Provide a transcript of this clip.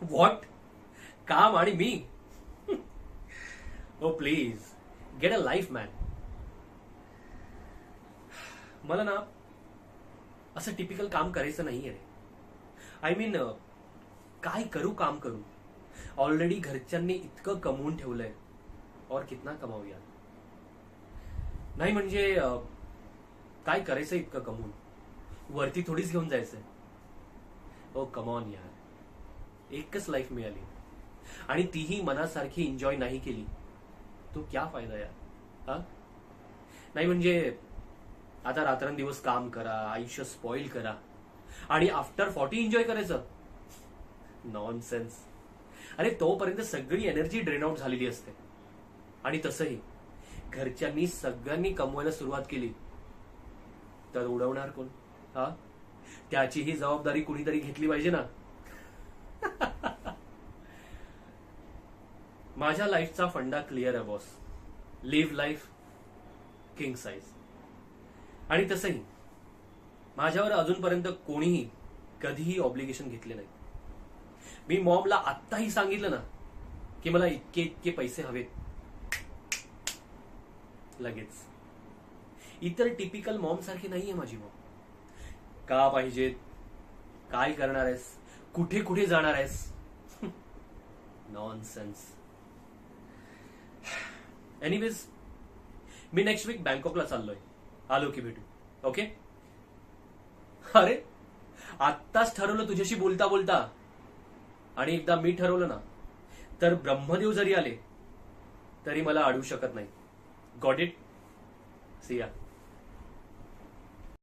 What? काम आणि मी? Oh please get a life man. मला ना असं टिपिकल काम करायचं नाहीये रे. आय मीन काय करू काम करू. ऑलरेडी घरच्यांनी इतकं कमवून ठेवलंय. और कितना कमावूया. नाही म्हणजे काय करायचं इतकं कमवून. वरती थोडीच घेऊन जायचंय. ओ कमॉन यार. एकच लाईफ मिळाली आणि तीही मनासारखी एन्जॉय नाही केली तो क्या फायदा यार. हा नाही म्हणजे आता रात्रंदिवस काम करा, आयुष्य स्पॉइल करा आणि आफ्टर 40 एन्जॉय करायचं. नॉनसेन्स. अरे तोपर्यंत सगळी एनर्जी ड्रेन आउट झालेली असते. आणि तसंही घरच्यांनी सगळ्यांनी कमवायला सुरुवात केली तर उडवणार कोण. हा त्याचीही जबाबदारी कुणीतरी घेतली पाहिजे ना. माझ्या लाईफचा फंडा क्लिअर आहे boss. Live life king size. आणि तसंही माझ्यावर अजूनपर्यंत कोणीही कधीही ऑब्लिगेशन घेतले नाही. मी मॉमला आत्ताही सांगितलं ना की मला इतके इतके पैसे हवेत, लगेच. इतर टिपिकल मॉम सारखी नाहीये माझी मॉम. का पाहिजेत, काय करणार आहेस, कुठे कुठे जाणार आहेस. नॉनसेन्स. एनिवेज मी नेक्स्ट वीक बँकॉकला चाललोय. आलो की भेटू. ओके. अरे आत्ताच ठरवलं तुझ्याशी बोलता बोलता. आणि एकदा मी ठरवलं ना तर ब्रह्मदेव जरी आले तरी मला अडवू शकत नाही. Got it. सी या.